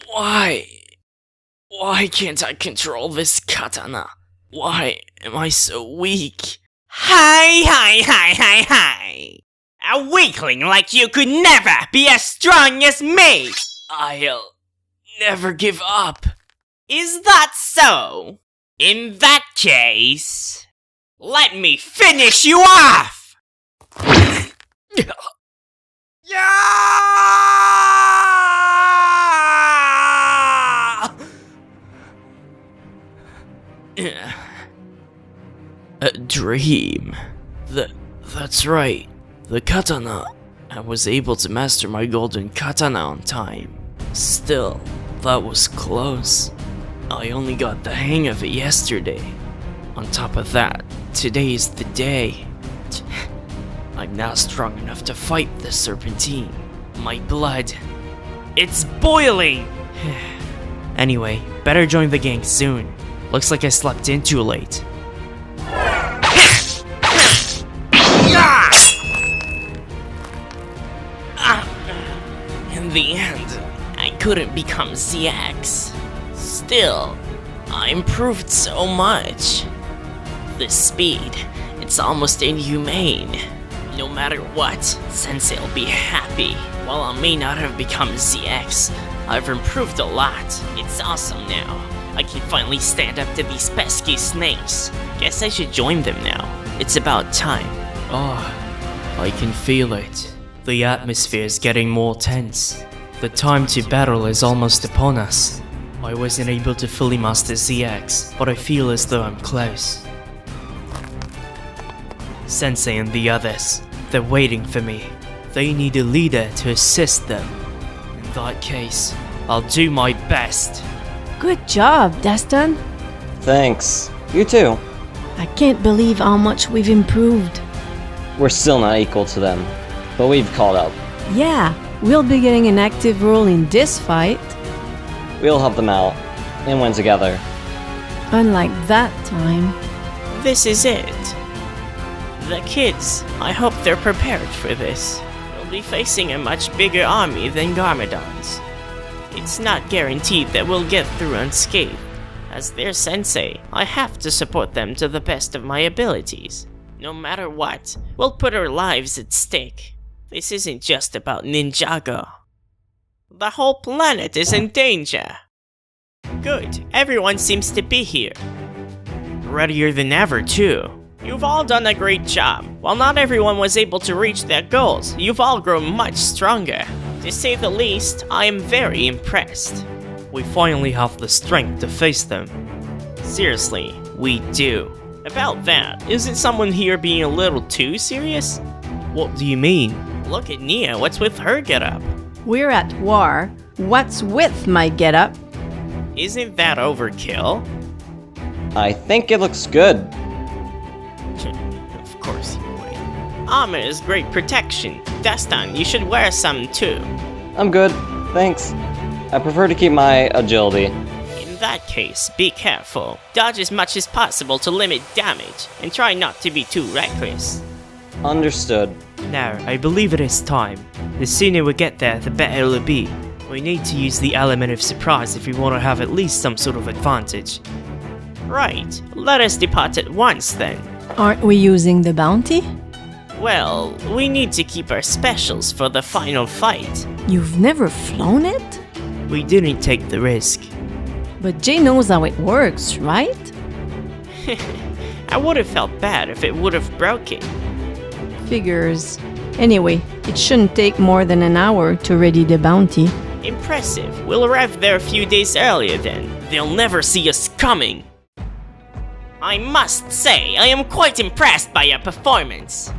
Why? Why can't I control this katana? Why am I so weak? Hi! A weakling like you could never be as strong as me! I'll never give up. Is that so? In that case, let me finish you off! A dream. That's right. The katana. I was able to master my golden katana on time. Still, that was close. I only got the hang of it yesterday. On top of that, today is the day. I'm not strong enough to fight the Serpentine. My blood, it's boiling! Anyway, better join the gang soon. Looks like I slept in too late. In the end, I couldn't become C.MeaX. Still, I improved so much. The speed, it's almost inhumane. No matter what, Sensei'll be happy. While I may not have become C.MeaX, I've improved a lot. It's awesome now. I can finally stand up to these pesky snakes. Guess I should join them now. It's about time. Oh, I can feel it. The atmosphere is getting more tense. The time to battle is almost upon us. I wasn't able to fully master C.MeaX, but I feel as though I'm close. Sensei and the others, they're waiting for me. They need a leader to assist them. In that case, I'll do my best. Good job, Destin. Thanks. You too. I can't believe how much we've improved. We're still not equal to them, but we've caught up. Yeah, we'll be getting an active role in this fight. We'll help them out, and win together. Unlike that time. This is it. The kids, I hope they're prepared for this. We'll be facing a much bigger army than Garmadon's. It's not guaranteed that we'll get through unscathed. As their sensei, I have to support them to the best of my abilities. No matter what, we'll put our lives at stake. This isn't just about Ninjago. The whole planet is in danger. Good, everyone seems to be here. Readier than ever, too. You've all done a great job. While not everyone was able to reach their goals, you've all grown much stronger. To say the least, I am very impressed. We finally have the strength to face them. Seriously, we do. About that, isn't someone here being a little too serious? What do you mean? Look at Nia, what's with her getup? We're at war. What's with my getup? Isn't that overkill? I think it looks good. Of course you would. Armor is great protection. Destin, you should wear some too. I'm good, thanks. I prefer to keep my agility. In that case, be careful. Dodge as much as possible to limit damage, and try not to be too reckless. Understood. Now, I believe it is time. The sooner we get there, the better it'll be. We need to use the element of surprise if we want to have at least some sort of advantage. Right, let us depart at once then. Aren't we using the bounty? Well, we need to keep our specials for the final fight. You've never flown it? We didn't take the risk. But Jay knows how it works, right? I would have felt bad if it would have broken. Figures. Anyway, it shouldn't take more than an hour to ready the bounty. Impressive. We'll arrive there a few days earlier then. They'll never see us coming. I must say, I am quite impressed by your performance.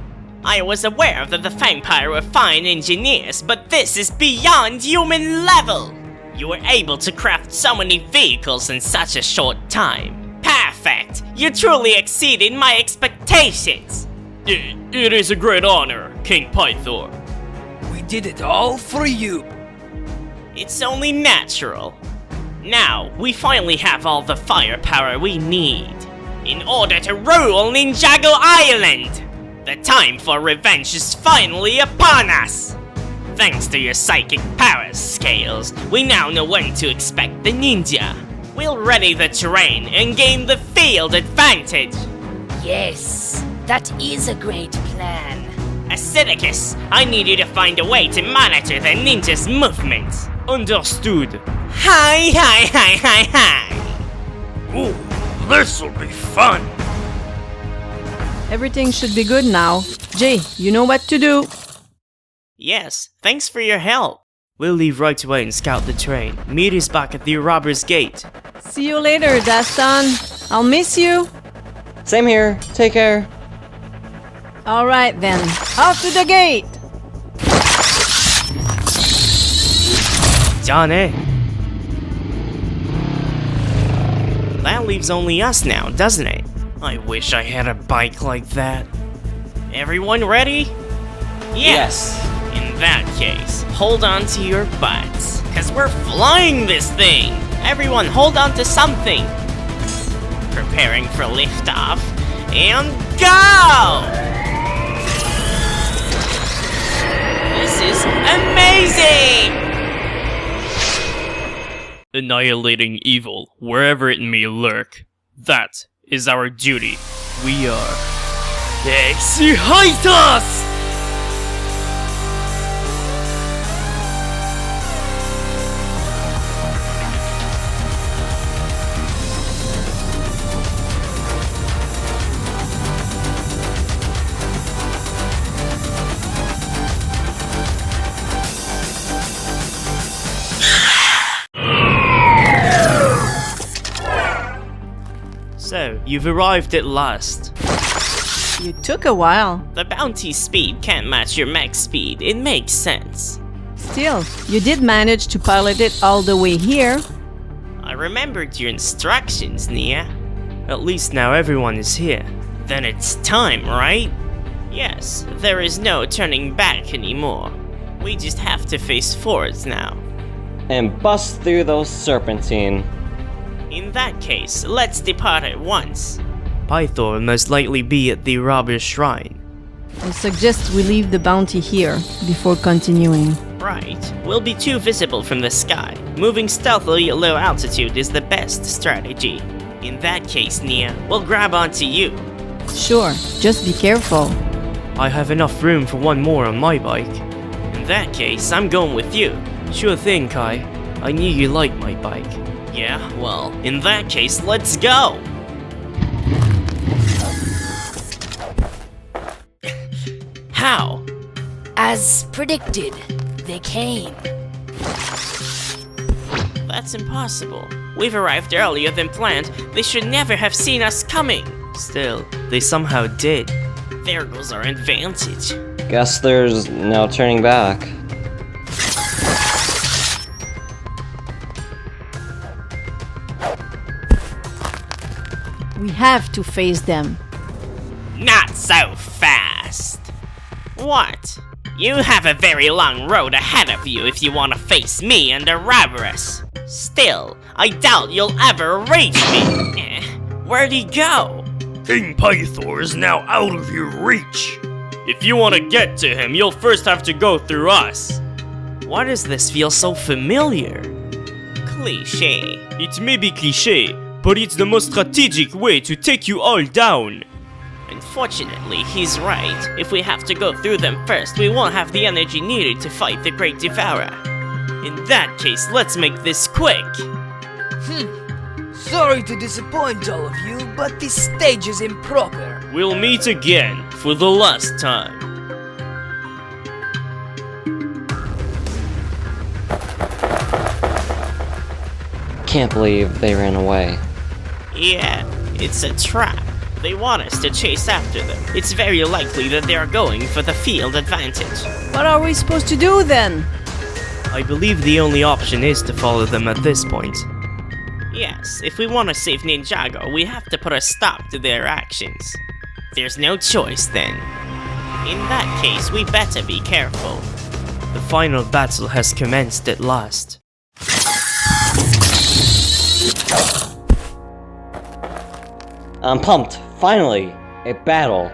I was aware that the vampire were fine engineers, but this is beyond human level. You were able to craft so many vehicles in such a short time. Perfect! You truly exceeded my expectations. It is a great honor, King Pythor. We did it all for you. It's only natural. Now, we finally have all the firepower we need in order to rule Ninjago Island. The time for revenge is finally upon us. Thanks to your psychic powers, Scales, we now know when to expect the ninja. We'll ready the terrain and gain the field advantage. Yes, that is a great plan. Acidicus, I need you to find a way to monitor the ninja's movements. Understood. Hi, hi, hi, hi, hi. Ooh, this'll be fun. Everything should be good now. Jay, you know what to do. Yes, thanks for your help. We'll leave right away and scout the train. Meet us back at the Ouroboros gate. See you later, Dastan. I'll miss you. Same here. Take care. All right then, off to the gate. Johnny. That leaves only us now, doesn't it? I wish I had a bike like that. Everyone ready? Yes. In that case, hold on to your butts, cause we're flying this thing. Everyone hold on to something. Preparing for liftoff, and go! This is amazing! Annihilating evil, wherever it may lurk. That is our duty. We are... Excitos! So, you've arrived at last. You took a while. The bounty speed can't match your max speed, it makes sense. Still, you did manage to pilot it all the way here. I remembered your instructions, Nia. At least now everyone is here. Then it's time, right? Yes, there is no turning back anymore. We just have to face forwards now. And bust through those Serpentine. In that case, let's depart at once. Pythor will most likely be at the Ouroboros shrine. I suggest we leave the bounty here before continuing. Right. We'll be too visible from the sky. Moving stealthily at low altitude is the best strategy. In that case, Nia, we'll grab onto you. Sure, just be careful. I have enough room for one more on my bike. In that case, I'm going with you. Sure thing, Kai. I knew you liked my bike. Yeah, well, in that case, let's go! How? As predicted, they came. That's impossible. We've arrived earlier than planned. They should never have seen us coming. Still, they somehow did. There goes our advantage. Guess there's no turning back. We have to face them. Not so fast. What? You have a very long road ahead of you if you want to face me and Ouroboros. Still, I doubt you'll ever reach me. Where'd he go? King Pythor is now out of your reach. If you want to get to him, you'll first have to go through us. Why does this feel so familiar? Cliché. It may be cliché, but it's the most strategic way to take you all down. Unfortunately, he's right. If we have to go through them first, we won't have the energy needed to fight the Great Devourer. In that case, let's make this quick. Sorry to disappoint all of you, but this stage is improper. We'll meet again for the last time. Can't believe they ran away. Yeah, it's a trap. They want us to chase after them. It's very likely that they are going for the field advantage. What are we supposed to do then? I believe the only option is to follow them at this point. Yes, if we want to save Ninjago, we have to put a stop to their actions. There's no choice then. In that case, we better be careful. The final battle has commenced at last. I'm pumped. Finally, a battle.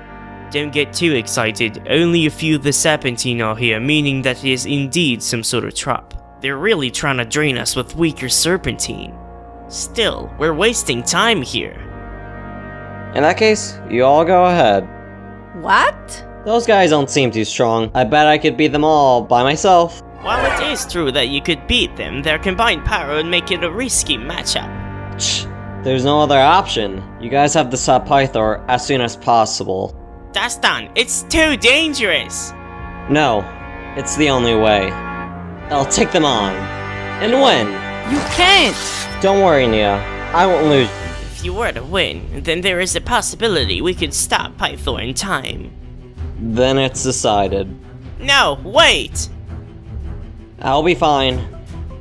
Don't get too excited, only a few of the Serpentine are here, meaning that it is indeed some sort of trap. They're really trying to drain us with weaker Serpentine. Still, we're wasting time here. In that case, you all go ahead. What? Those guys don't seem too strong. I bet I could beat them all by myself. While it is true that you could beat them, their combined power would make it a risky matchup. There's no other option. You guys have to stop Pythor as soon as possible. Dastan, it's too dangerous! No, it's the only way. I'll take them on. And win! You can't! Don't worry, Nia. I won't lose. If you were to win, then there is a possibility we could stop Pythor in time. Then it's decided. No, wait! I'll be fine.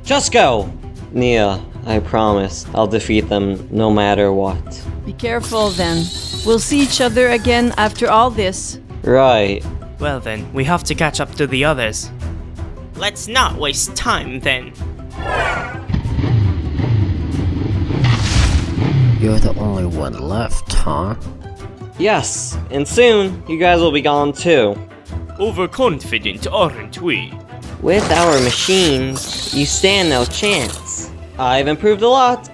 Just go! Nia, I promise I'll defeat them no matter what. Be careful then. We'll see each other again after all this. Right. Well then, we have to catch up to the others. Let's not waste time then. You're the only one left, huh? Yes, and soon you guys will be gone too. Overconfident, aren't we? With our machines, you stand no chance. I've improved a lot.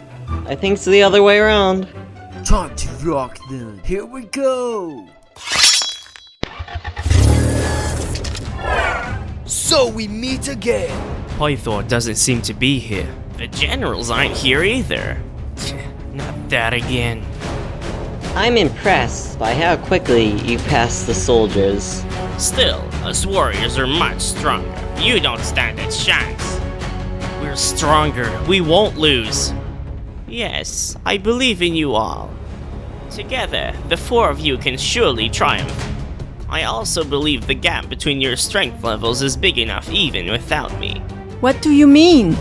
I think it's the other way around. Time to rock then. Here we go! So we meet again. Pythor doesn't seem to be here. The generals aren't here either. Not that again. I'm impressed by how quickly you passed the soldiers. Still, us warriors are much stronger. You don't stand a chance. We're stronger. We won't lose. Yes, I believe in you all. Together, the four of you can surely triumph. I also believe the gap between your strength levels is big enough even without me. What do you mean?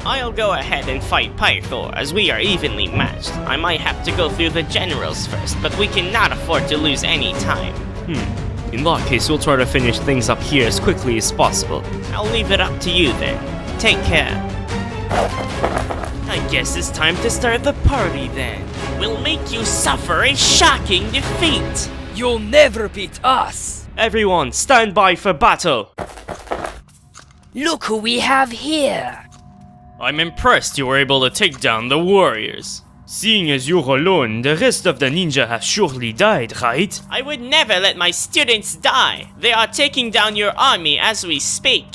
I'll go ahead and fight Pythor as we are evenly matched. I might have to go through the generals first, but we cannot afford to lose any time. In that case, we'll try to finish things up here as quickly as possible. I'll leave it up to you then. Take care. I guess it's time to start the party then. We'll make you suffer a shocking defeat. You'll never beat us. Everyone, stand by for battle! Look who we have here. I'm impressed you were able to take down the warriors. Seeing as you're alone, the rest of the ninja have surely died, right? I would never let my students die. They are taking down your army as we speak.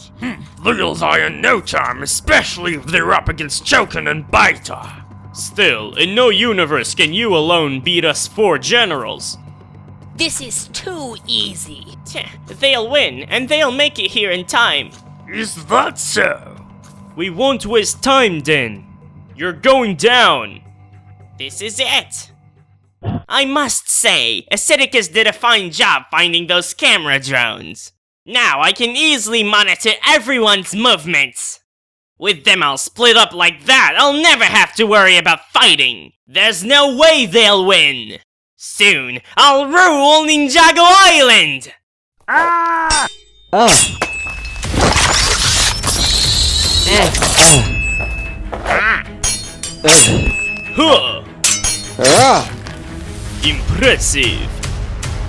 They'll die in no time, especially if they're up against Chokin and Pythor. Still, in no universe can you alone beat us four generals. This is too easy. They'll win, and they'll make it here in time. Is that so? We won't waste time then. You're going down. This is it. I must say, Acidicus did a fine job finding those camera drones. Now I can easily monitor everyone's movements. With them all split up like that, I'll never have to worry about fighting. There's no way they'll win. Soon, I'll rule Ninjago Island! Oh. Huh! Impressive!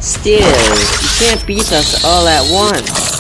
Still, you can't beat us all at once.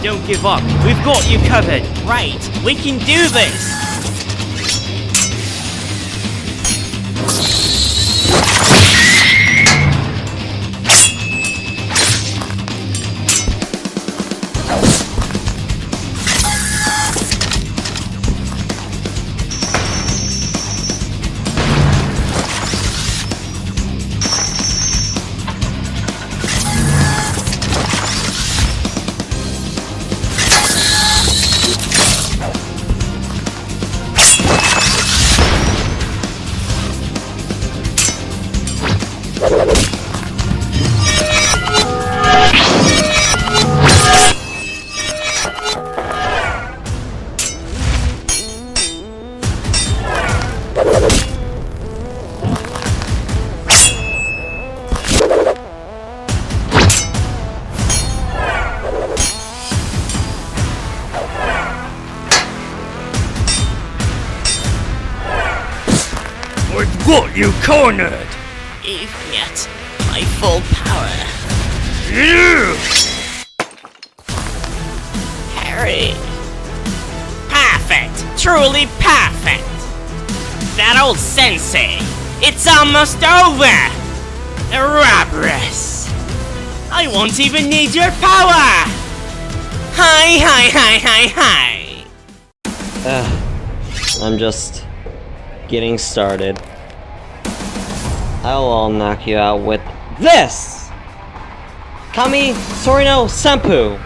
Don't give up. We've got you covered. Right. We can do this. I've got you cornered! Even yet, my full power. Harry. Perfect. Truly perfect. That old sensei. It's almost over. Ouroboros. I won't even need your power. Hi, hi, hi, hi, hi. I'm just getting started. I'll knock you out with this! Kami Sorino Senpu!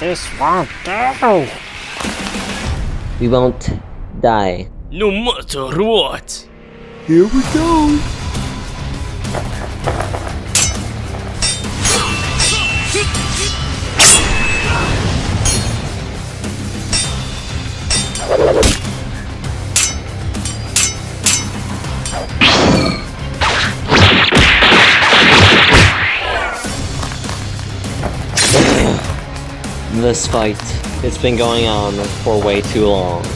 This won't do. We won't die. No matter what. Here we go! This fight, it's been going on for way too long.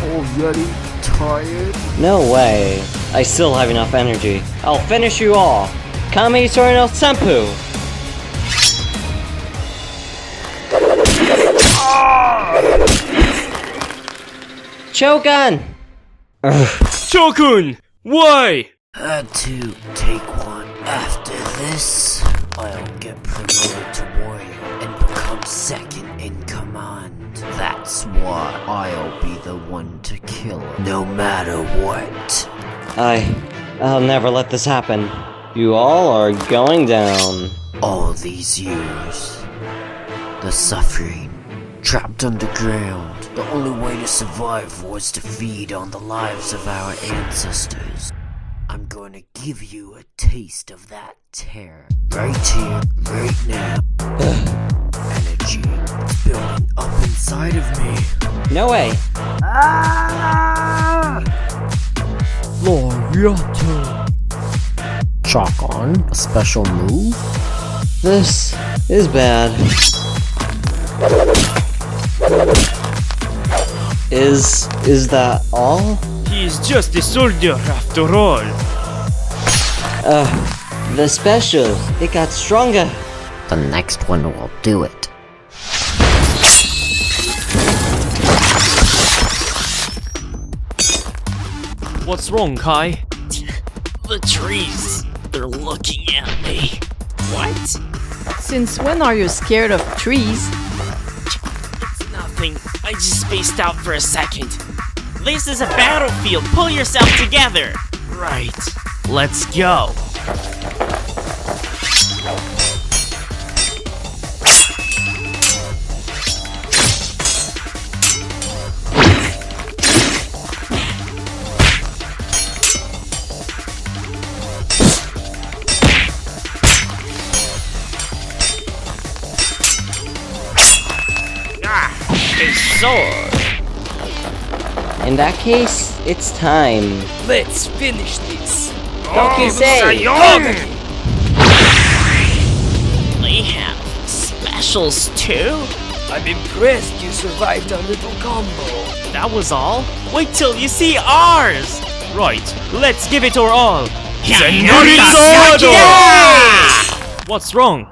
Already tired? No way. I still have enough energy. I'll finish you all. Kami Sorino Senpu! Shogun! Shogun! Why? Had to take one. After this, I'll get promoted to warrior and become second in command. That's why I'll be the one to kill him, no matter what. I'll never let this happen. You all are going down. All these years, the suffering, trapped underground. The only way to survive was to feed on the lives of our ancestors. I'm going to give you a taste of that terror. Right here, right now. Energy building up inside of me. No way. Gloriato! Chalk on a special move? This is bad. Is that all? He's just a soldier after all. The special, it got stronger. The next one will do it. What's wrong, Kai? The trees. They're looking at me. What? Since when are you scared of trees? It's nothing. I just spaced out for a second. This is a battlefield. Pull yourself together. Right. Let's go. A sword. In that case, it's time. Let's finish this. Say. They have specials too? I'm impressed you survived our little combo. That was all? Wait till you see ours! Right, let's give it our all. What's wrong?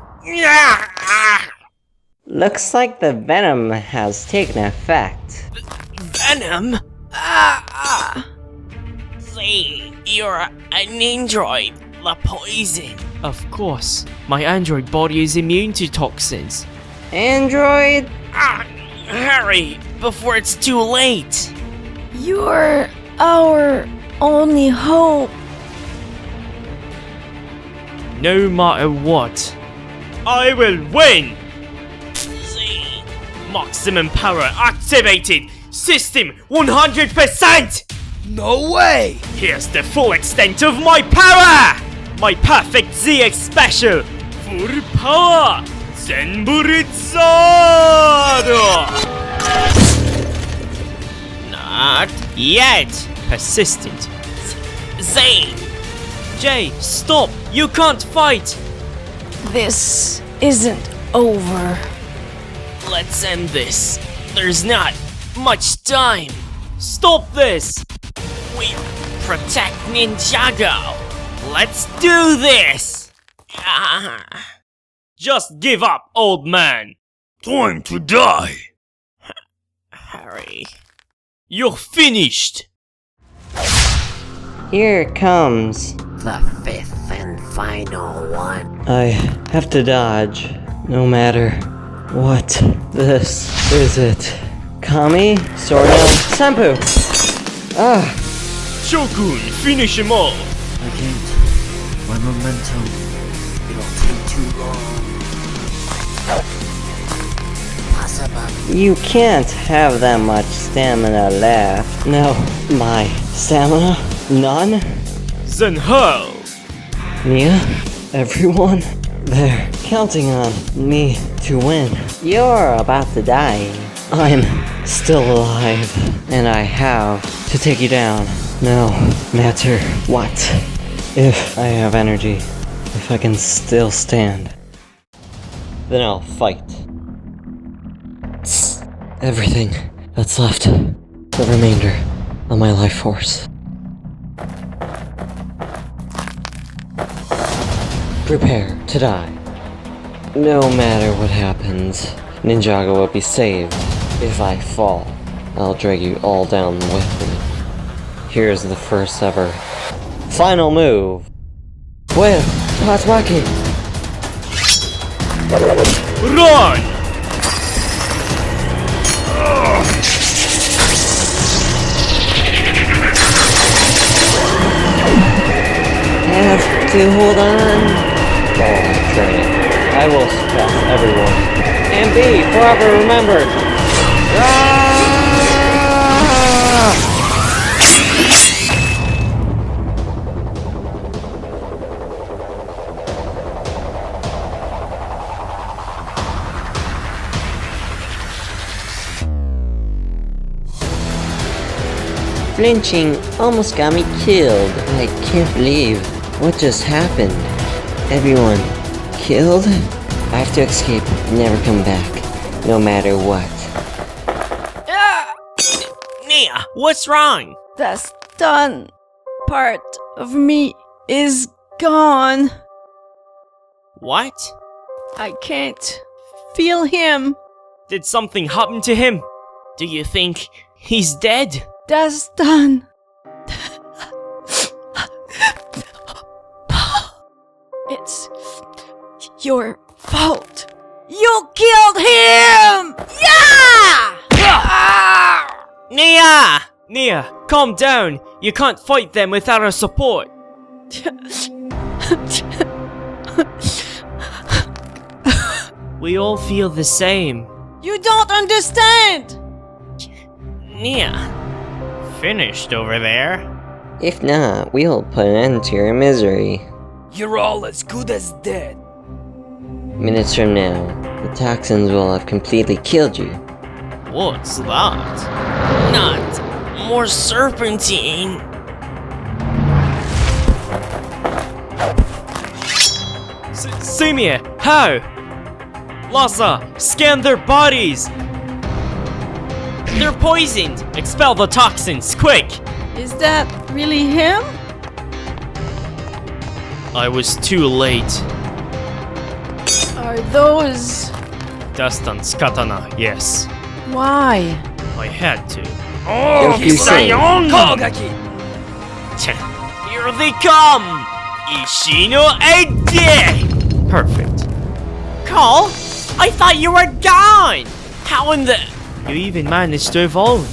Looks like the venom has taken effect. Venom? Say, you're an android. The poison. Of course, my android body is immune to toxins. Android? Hurry, before it's too late. You're our only hope. No matter what, I will win! Say, Maximum power activated! System 100%! No way! Here's the full extent of my power! My perfect ZX special! Full power! Zenburizado! not yet. Persistent. Say, Jay, stop! You can't fight! This isn't over. let's end this. There's not much time. Stop this! We protect Ninjago. Let's do this. Just give up, old man! Time to die! Hurry. You're finished! Here it comes. The fifth and final one. I have to dodge, no matter what. This is it. Kami, Sword Out, Senpu! Shogun, finish him all! I can't. My momentum. It'll take too long. Possible. You can't have that much stamina left. No, my stamina? None? Then hurl! Mia? Everyone? They're counting on me to win. You're about to die. I'm still alive, and I have to take you down. No matter what. If I have energy, if I can still stand, then I'll fight. It's everything that's left. The remainder of my life force. Prepare to die. No matter what happens, Ninjago will be saved. If I fall, I'll drag you all down with me. Here's the first ever final move. Well, Tatsumaki. Run! Have to hold on. Oh, training. I will suppress everyone. And be forever remembered. Flinching almost got me killed. I can't believe what just happened. Everyone killed? I have to escape, never come back, no matter what. Nia, what's wrong? The stun part of me is gone. What? I can't feel him. Did something happen to him? Do you think he's dead? The stun. It's your fault. You killed him! Yeah! Nia! Nia, calm down! You can't fight them without our support! We all feel the same. You don't understand! Nia, finished over there? If not, we'll put an end to your misery. You're all as good as dead. Minutes from now, the toxins will have completely killed you. What's that? Not more serpentine. C.MeaX, how? Lhasa, scan their bodies! They're poisoned. Expel the toxins, quick! Is that really him? I was too late. Are those... Dustan's katana, yes. Why? I had to. Here they come! Ishino Ede! Perfect. Cole, I thought you were gone! How in the... You even managed to evolve.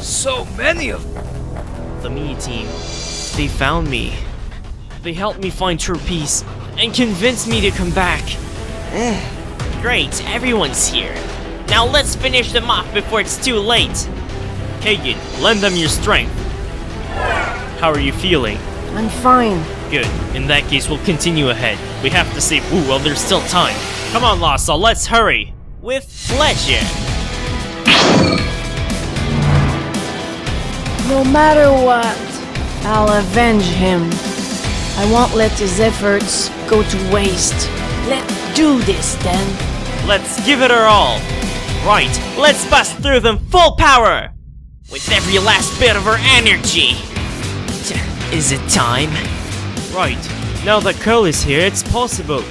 So many of them. The Me team. They found me. They helped me find true peace and convinced me to come back. Great, everyone's here. Now let's finish them off before it's too late. Kagan, lend them your strength. How are you feeling? I'm fine. Good. In that case, we'll continue ahead. We have to save Wu while there's still time. Come on, Lhasa, let's hurry. With pleasure. No matter what, I'll avenge him. I won't let his efforts go to waste. Let's do this then. Let's give it our all. Right, let's bust through them full power! With every last bit of our energy. Is it time? Right. Now that Curl is here, it's possible.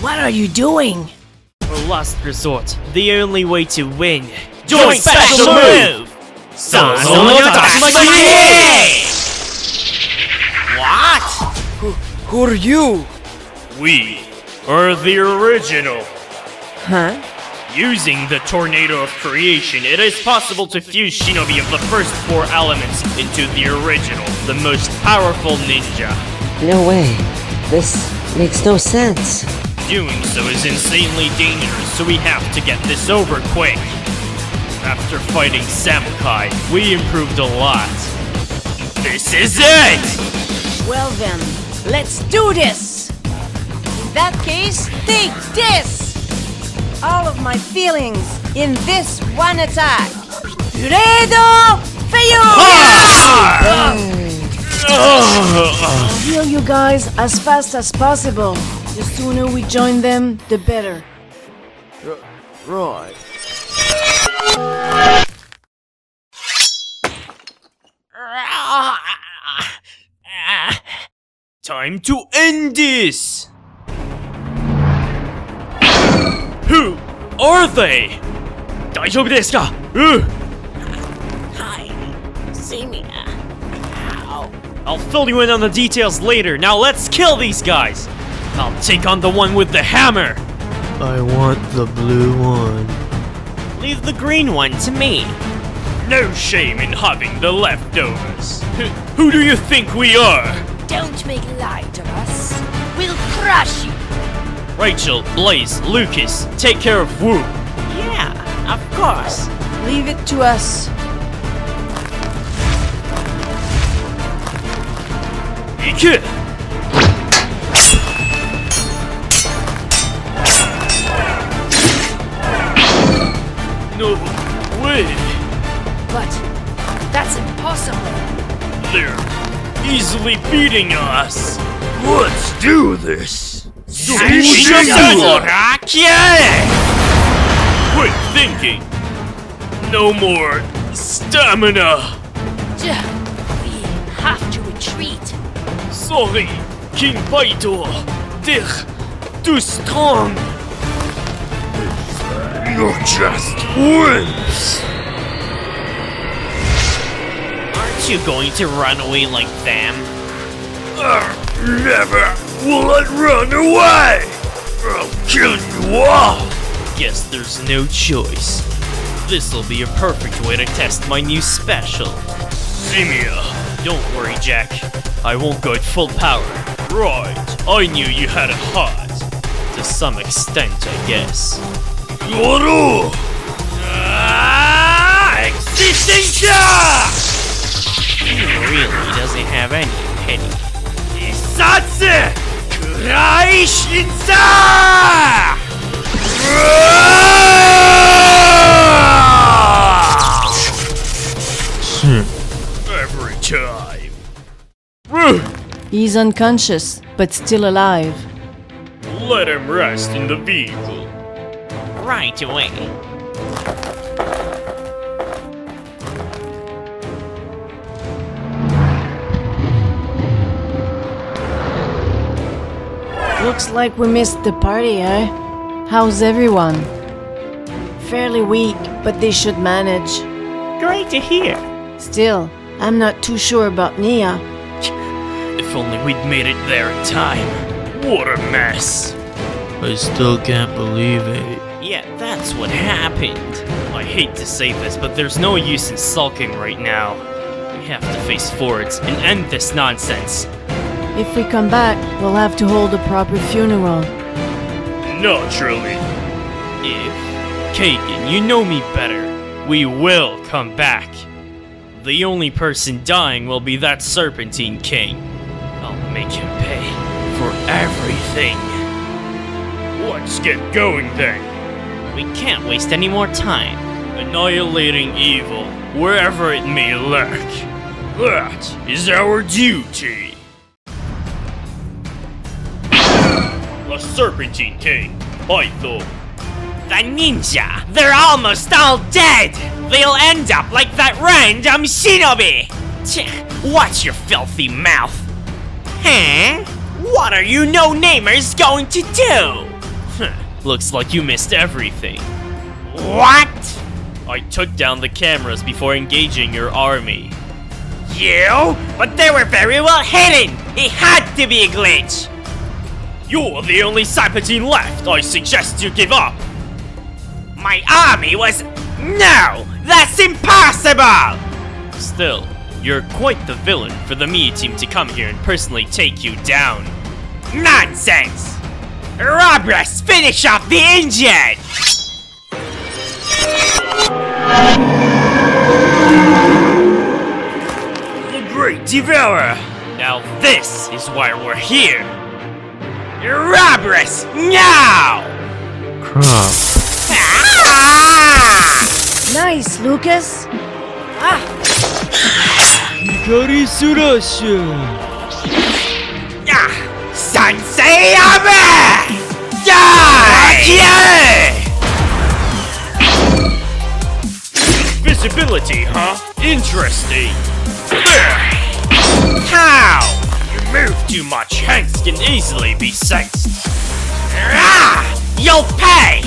What are you doing? For last resort, the only way to win. Joint special move! What? Who are you? We are the original. Huh? Using the Tornado of Creation, it is possible to fuse Shinobi of the first 4 elements into the original, the most powerful ninja. No way. This makes no sense. Doing so is insanely dangerous, so we have to get this over quick. After fighting Samukai, we improved a lot. This is it! Well then, let's do this! In that case, take this! All of my feelings in this one attack. Redo Feu! I'll heal you guys as fast as possible. The sooner we join them, the better. Right. Time to end this! Who are they? 大丈夫ですか? Hi, C.MeaX. I'll fill you in on the details later. Now let's kill these guys! I'll take on the one with the hammer! I want the blue one. Leave the green one to me. No shame in having the leftovers. Who do you think we are? Don't make light of us. We'll crush you. Rachel, Blaze, Lucas, take care of Wu. Yeah, of course. Leave it to us. Ike! No way! But that's impossible. They're easily beating us. Let's do this. Quit thinking. No more stamina. We have to retreat. Sorry, King Pythor. They're too strong. You're just wimps. Aren't you going to run away like them? Never will I run away! I'll kill you all! Guess there's no choice. This'll be a perfect way to test my new special. Simia, don't worry, Jack. I won't go at full power. Right, I knew you had a heart. To some extent, I guess. Yoru! Existentia! He really doesn't have any pity. Isatsu! Kuraishinsa! Every time. He's unconscious, but still alive. Let him rest in the vehicle. Right away. Looks like we missed the party, eh? How's everyone? Fairly weak, but they should manage. Great to hear. Still, I'm not too sure about Nia. If only we'd made it there in time. What a mess. I still can't believe it. Yeah, that's what happened. I hate to say this, but there's no use in sulking right now. We have to face forwards and end this nonsense. If we come back, we'll have to hold a proper funeral. Naturally. If, Kagan, you know me better, we will come back. The only person dying will be that Serpentine King. I'll make him pay for everything. Let's get going then. We can't waste any more time. Annihilating evil, wherever it may lurk. That is our duty. The Serpentine King, Pythor. The ninja! They're almost all dead! They'll end up like that random shinobi! Watch your filthy mouth! Huh? What are you no-namers going to do? Looks like you missed everything. What? I took down the cameras before engaging your army. You? But they were very well hidden! It had to be a glitch! You're the only Serpentine left. I suggest you give up. My army was... No! That's impossible! Still, you're quite the villain for the Mii team to come here and personally take you down. Nonsense! Ouroboros, finish off the injured! The Great Devourer! Now this is why we're here! Ouroboros, now! Crap. Ah! Nice, Lucas! Sensei Abe! Die! Visibility, huh? Interesting. How? You move too much, hence can easily be sensed. You'll pay!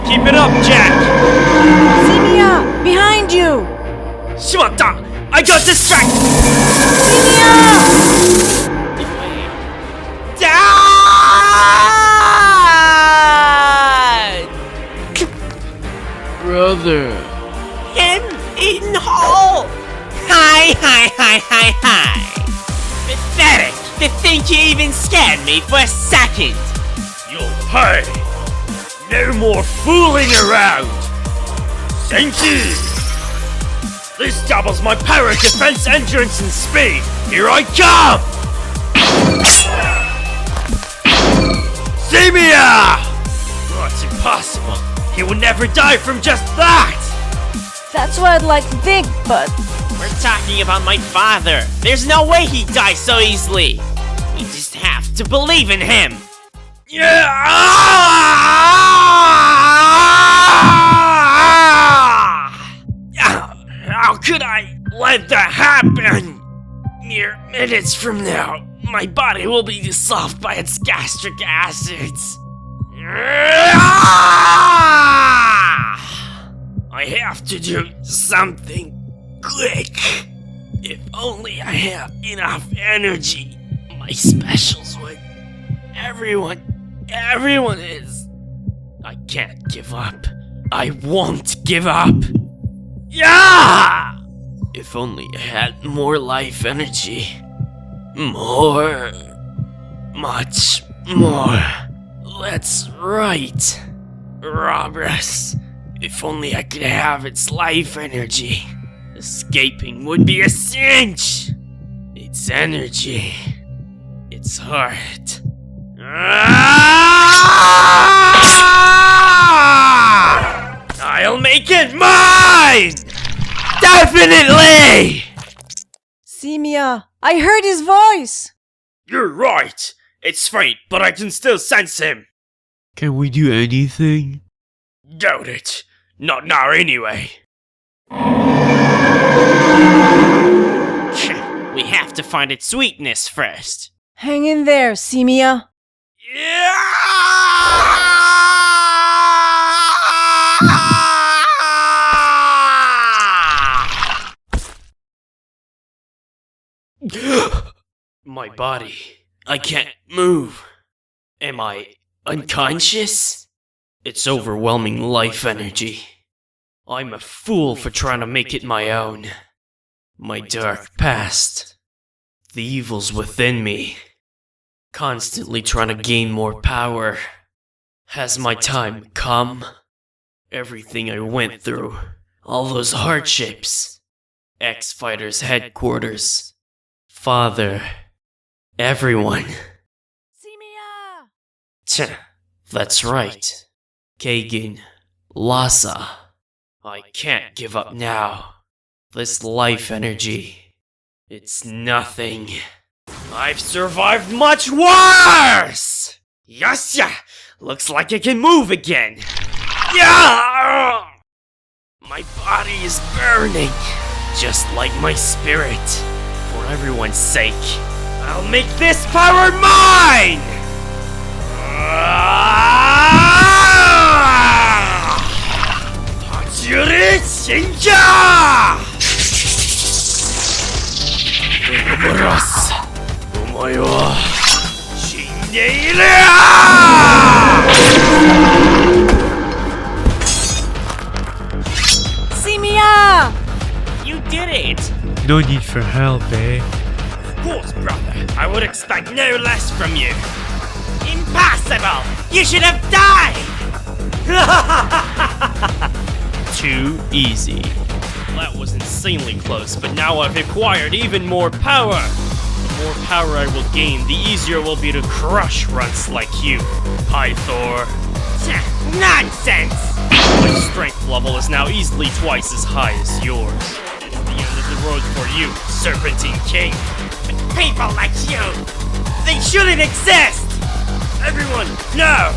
Keep it up, Jack! C.MeaX! Behind you! Shimata! I got distracted! Dad! Brother... Him eaten whole! Hi! Pathetic to think you even scared me for a second! You'll pay! No more fooling around! Thank you! This doubles my power, defense, endurance, and speed! Here I come! C.MeaX! That's impossible! He will never die from just that! That's what I'd like to think, but... We're talking about my father! There's no way he'd die so easily! We just have to believe in him! How could I let that happen? Mere minutes from now, my body will be dissolved by its gastric acids. I have to do something quick. If only I had enough energy, my specials would. Everyone is. I can't give up. I won't give up. Yeah! If only I had more life energy. More. Much more. That's right. Ouroboros. If only I could have its life energy. Escaping would be a cinch. Its energy. Its heart. I'll make it mine! Definitely! C.MeaX, I heard his voice! You're right! It's faint, but I can still sense him. Can we do anything? Doubt it. Not now, anyway. We have to find its sweetness first. Hang in there, C.MeaX. My body. I can't move. Am I unconscious? It's overwhelming life energy. I'm a fool for trying to make it my own. My dark past. The evils within me. Constantly trying to gain more power. Has my time come? Everything I went through. All those hardships. X-Fighters headquarters. Father. Everyone. C.MeaX! That's right. Kagan. Lhasa. I can't give up now. This life energy. It's nothing. I've survived much worse! Yasha! Looks like I can move again. Yeah! My body is burning. Just like my spirit. For everyone's sake, I'll make this power mine! Hatsuri Shinja! Ouroboros! Omae wa shindeiru! C.MeaX! You did it! No need for help, eh? Of course, brother. I would expect no less from you. Impossible! You should have died! Too easy. That was insanely close, but now I've acquired even more power. The more power I will gain, the easier it will be to crush runts like you, Pythor. Nonsense! My strength level is now easily twice as high as yours. It's the end of the road for you, Serpentine King. People like you! They shouldn't exist! Everyone, no!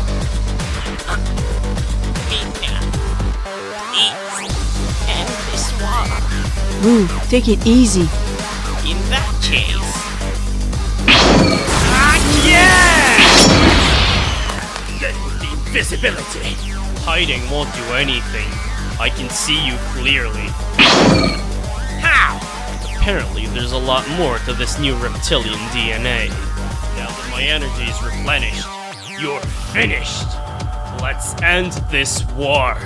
And this one. Ooh, take it easy. In that case. Yeah! Get the invisibility. Hiding won't do anything. I can see you clearly. How? Apparently, there's a lot more to this new reptilian DNA. Now that my energy is replenished, you're finished. Let's end this war.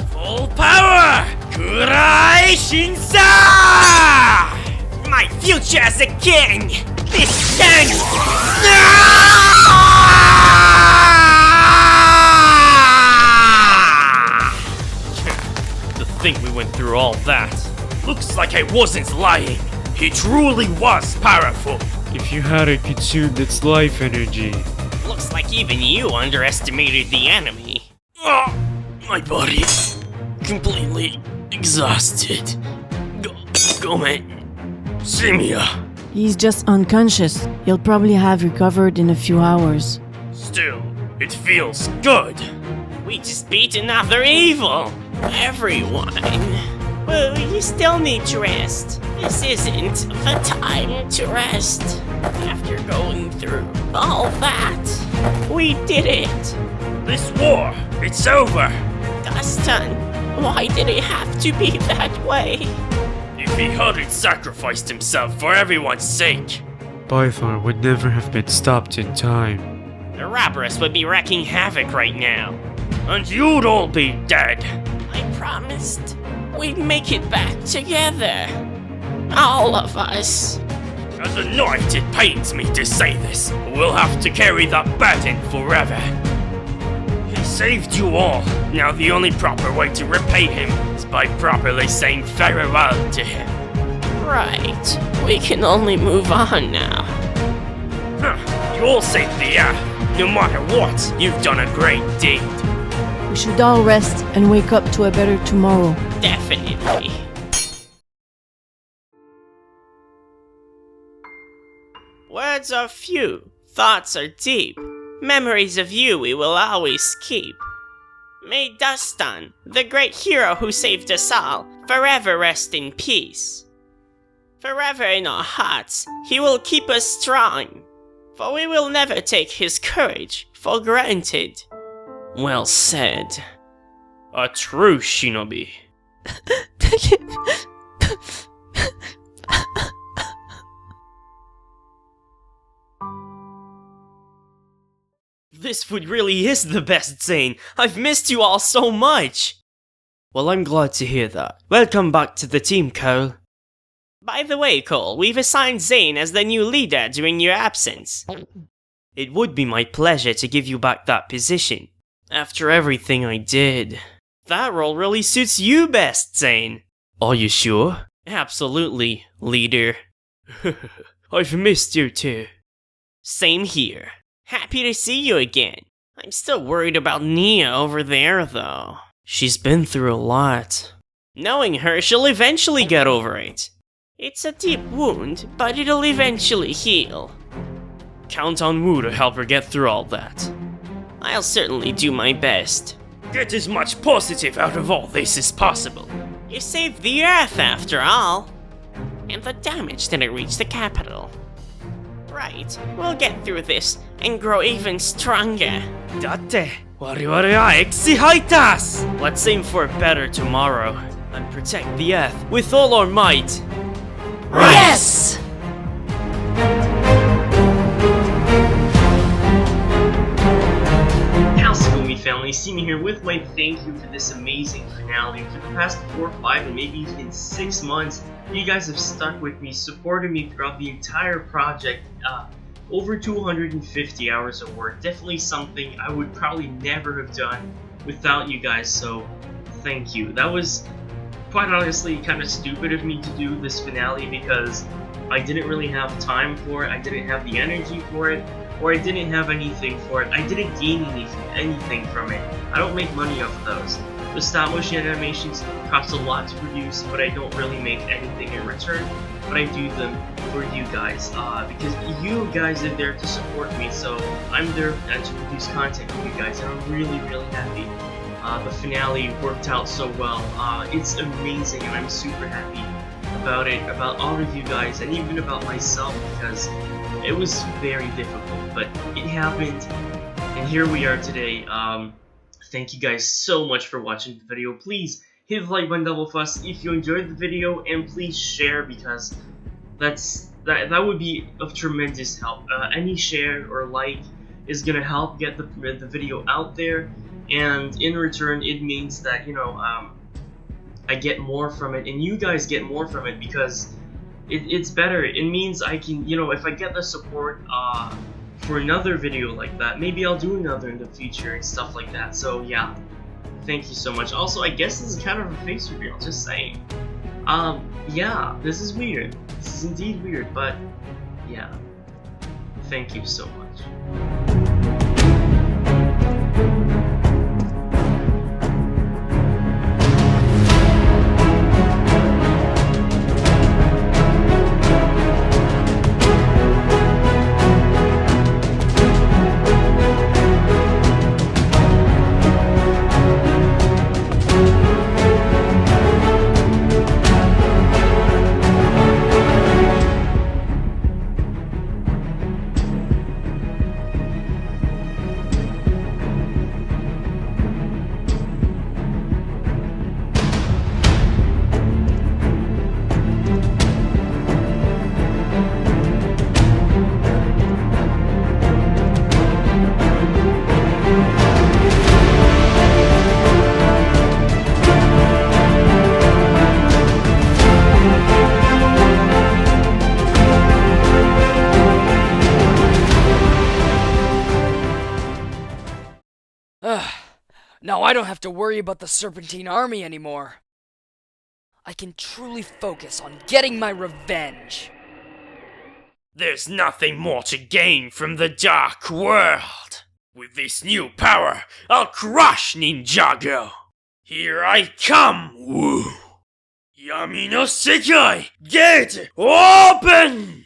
Full power! Kurai Shinsa! My future as a king! This ends! To think we went through all that. Looks like I wasn't lying. He truly was powerful. If you hadn't consumed its life energy. Looks like even you underestimated the enemy. Oh, my body completely exhausted. Go man. C.MeaX. He's just unconscious. He'll probably have recovered in a few hours. Still, it feels good. We just beat another evil! Everyone! Well, you still need to rest. This isn't the time to rest. After going through all that, we did it! This war, it's over. Dustin, why did it have to be that way? If he hadn't sacrificed himself for everyone's sake. Pythor would never have been stopped in time. Ouroboros would be wreaking havoc right now. And you'd all be dead. I promised we'd make it back together. All of us. As a knight, it pains me to say this, but we'll have to carry that burden forever. He saved you all. Now the only proper way to repay him is by properly saying farewell to him. Right. We can only move on now. Huh. You all saved the Earth. No matter what, you've done a great deed. We should all rest and wake up to a better tomorrow. Definitely. Words are few, Thoughts are deep. Memories of you we will always keep. May Dustan, the great hero who saved us all, forever rest in peace. Forever in our hearts, he will keep us strong, for we will never take his courage for granted. Well said. A true shinobi. This food really is the best, Zane. I've missed you all so much. Well, I'm glad to hear that. Welcome back to the team, Cole. By the way, Cole, we've assigned Zane as the new leader during your absence. It would be my pleasure to give you back that position. After everything I did. That role really suits you best, Zane. Are you sure? Absolutely, leader. I've missed you too. Same here. Happy to see you again. I'm still worried about Nia over there, though. She's been through a lot. Knowing her, she'll eventually get over it. It's a deep wound, but it'll eventually heal. Count on Wu to help her get through all that. I'll certainly do my best. Get as much positive out of all this as possible. You saved the Earth, after all. And the damage didn't reach the capital. Right, we'll get through this and grow even stronger. Date, wariware wa excited! Let's aim for a better tomorrow and protect the Earth with all our might. Right. Yes! How's it going, MeaFamily? C.Me here with my thank you for this amazing finale. For the past 4, 5, and maybe even 6 months, you guys have stuck with me, supported me throughout the entire project. Over 250 hours of work. Definitely something I would probably never have done without you guys, so thank you. That was, quite honestly, kind of stupid of me to do this finale because I didn't really have time for it, I didn't have the energy for it, or I didn't have anything for it. I didn't gain anything from it. I don't make money off of those. The stop motion animations cost a lot to produce, but I don't really make anything in return. But I do them for you guys, because you guys are there to support me, so I'm there to produce content for you guys, and I'm really, really happy. The finale worked out so well. It's amazing, and I'm super happy about it, about all of you guys, and even about myself, because it was very difficult, but it happened, and here we are today. Thank you guys so much for watching the video. Please hit the like button double fuss if you enjoyed the video, and please share, because that would be of tremendous help. Any share or like is gonna help get the video out there, and in return it means that, you know, I get more from it, and you guys get more from it, because it's better. It means I can, you know, if I get the support for another video like that, maybe I'll do another in the future and stuff like that. So yeah, thank you so much. Also, I guess this is kind of a face reveal, just saying. Yeah, this is weird. This is indeed weird, but yeah, thank you so much. Now I don't have to worry about the Serpentine army anymore. I can truly focus on getting my revenge. There's nothing more to gain from the dark world. With this new power, I'll crush Ninjago. Here I come, Wu. Yami no Sekai, gate open!